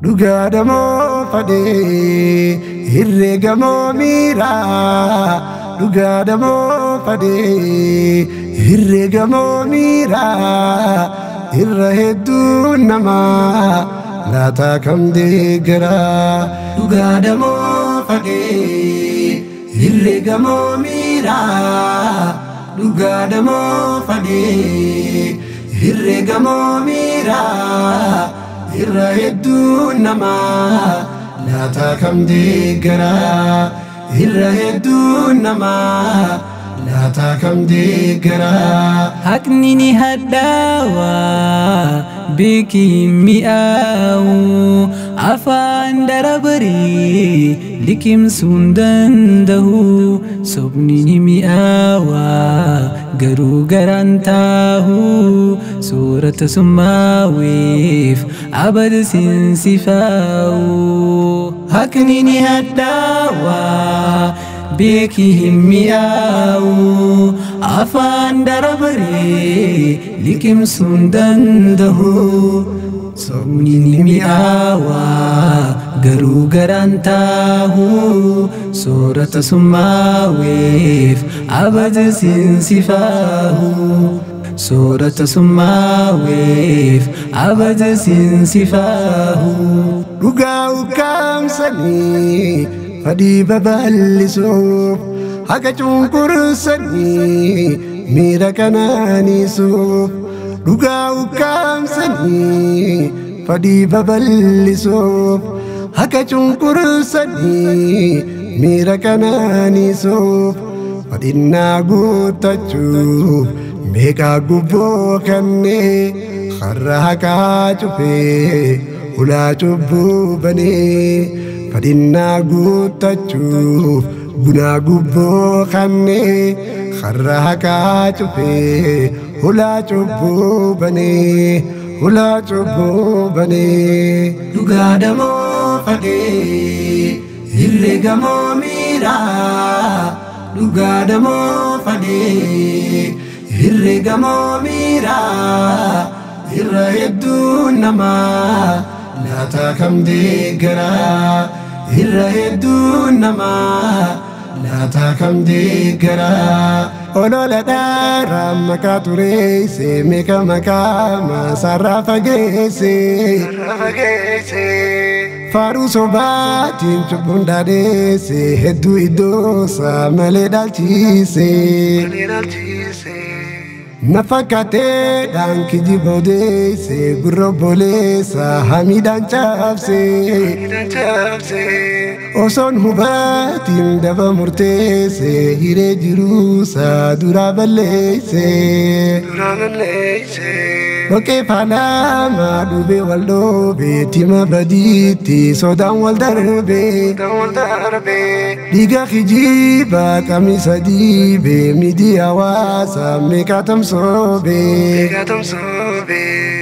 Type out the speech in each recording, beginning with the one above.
Dhugaadhamoo fadhee herreegamoo miiraa dhugaadhamoo fadhee herreegamoo miiraa irra hedduu namaa laata kam deeggaraa dhugaadhamoo fadhee herreegamoo miiraa dhugaadhamoo fadhee herreegamoo miiraa irra hedduu namaa laata kam deeggaraa irra hedduu namaa laata kam deeggaraa haqni ni hadhaawaa beeki mi'aawu afaan darabarii liqimsuun danda'u sobni ni mi'aawaa garuu garaan taahu suurata summaaweef abada sinsifaawu haqni ni hadhaawaa beeki mi'aawu afaan darabarii liqimsuun danda'u sobni ni mi'aawaa garuu garaan taahu suurata summaaweef abada sinsifaahu suurata summaaweef abada sinsifaahu dhugaa ukkaamsanii fadhii babal'isuuf haqa cunqursanii miira qanaaniisuuf dhugaa ukkaamsanii fadhii babal'isuuf haqa cunqursanii miira qanaaniisuuf fadhinnaa guuttachuuf meeqaa gubboo kannee karra haqaa cufee ulaa cubbuu banee fadhinnaa guuttachuuf gunaa gubboo kannee karra haqaa cufee ulaa cubbuu banee ulaa cubbuu banee dhugaadhamoo fadhee herreegamoo miiraa dhugaadhamoo fadhee herreegamoo miiraa irra hedduu namaa laata kam deeggaraa irra hedduu namaa laata kam deeggaraa olola dharaa maqaa tureesse meeqa maqaa maasarraa fageesse faaruu sobaatiin cubbuun dhaadheesse hedduu iddoosaa malee dhaalchiise na fakkaatee dhaanki jiboodeesse gurra obboleessa hamiidhaan caabse osoon hubaatiin daba murteesse hiree jiruusaa duraa balleesse Oke panama dube wal dobe tima baditi sodaan wal darbe diga khijiba kamisa dibe midi hawasa mekatam sobe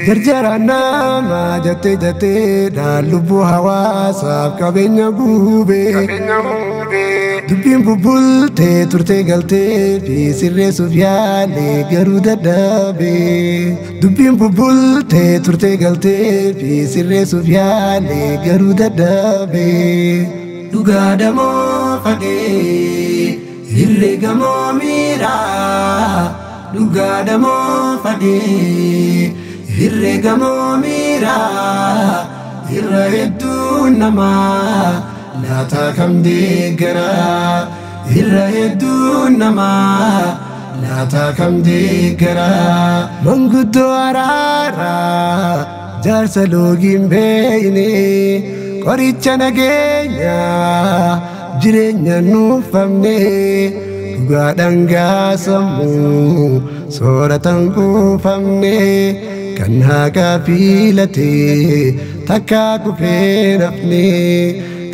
jarjara nama jate jate da lubu hawasa kabenya gube dubbiin bubulte turte galte fi sirree sufyaale garuu dadhabe dubbiin bubulte turte galte fi sirree sufyaale garuu dadhabe dhugaadhamoo fadhee herreegamoo miiraa dhugaadhamoo fadhee herreegamoo miiraa irra hedduu namaa laata kam deeggaraa irra hedduu namaa laata kam deeggaraa manguddoo araaraa jaarsa loogiin beeyne qoricha nageenyaa jireenya nuufamne dhugaa dhangaasamuu sooratan kuufamne kan haqaa filatee takkaa kufee nafne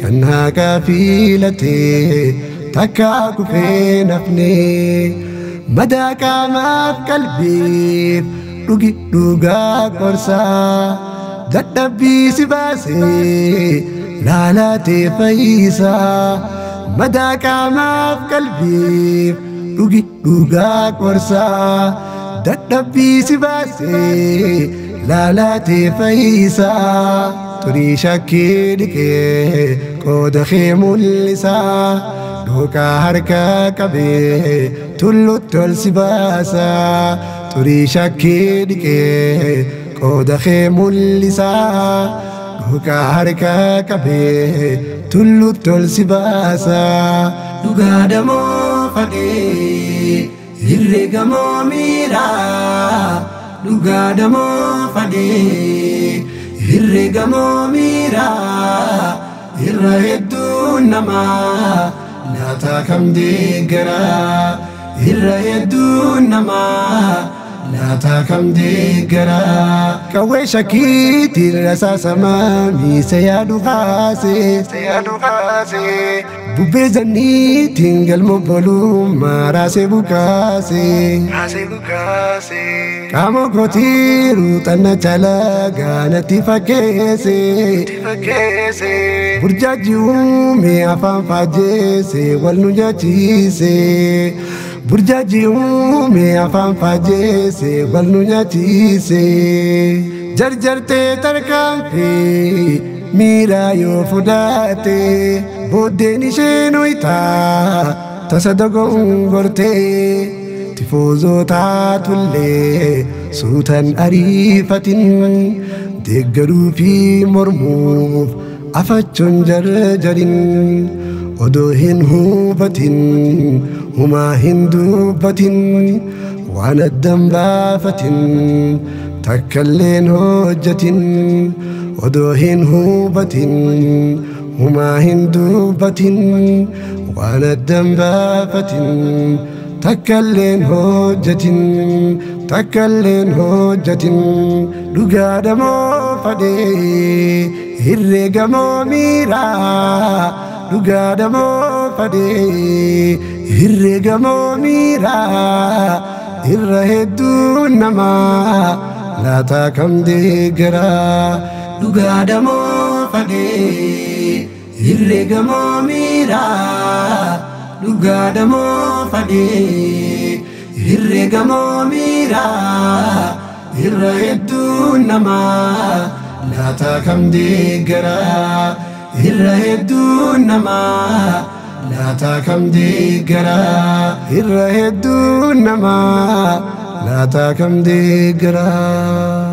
kan haqaa filatee takkaa kufee nafne madaa qaamaaf qalbiif dhugi dhugaa qorsaa dadhabbii si baasee laalatee fayyisaa madaa qaamaaf qalbiif dhugi dhugaa qorsaa dadhabbii si baasee laalatee fayyisaa turii shakkii dhiqee qooda kee mul'isaa dhooqaa harka qabee tullutti ol si baasaa turii shakkii dhiqee qooda kee mul'isaa dhooqaa harka qabee tullutti ol si baasaa dhugaa damoo fadhee herregamoo miiraa dhugaa damoo fadhee herregamoo miiraa irra hedduu namaa laata kam deeggaraa irra hedduu namaa laata kam deeggaraa qawwee shakkiitiin rasaasamaa miisa yaadu kaasee bubbee zanniitiin galma bolummaa raasee bukaasee qaama kootii ruuxanna calagaa natti fakkeesse burjaaji uumee afaan faajjeesse wal nu nyaachise burjaaji uumee afaan faajjeesse wal nu nyaachise jarjartee tarkaanfee miiraa yoo fudhatte booddeen isheen ho'itaa tasa dogongortee tifoozootaa tullee suutan ariifatin deeggaruu fi mormuuf afachuun jarjarin odoo hin hubatin humaa hin dubbatin waan addan baafatin takkalleen hojjatin odoo hin hubatin humaa hin dubbatin waan addan baafatin takkalleen hojjatin dhugaa damoo fadhee herregamoo miiraa dhugaa damoo fadhee herregamoo miiraa irra hedduu namaa laata kam deeggaraa dhugaa damoo fadhee herregamoo miiraa dhugaa damoo fadhee herregamoo miiraa irra hedduu namaa laata kam deeggaraa irra hedduu namaa laata kam deeggaraa irra hedduu namaa laata kam deeggaraa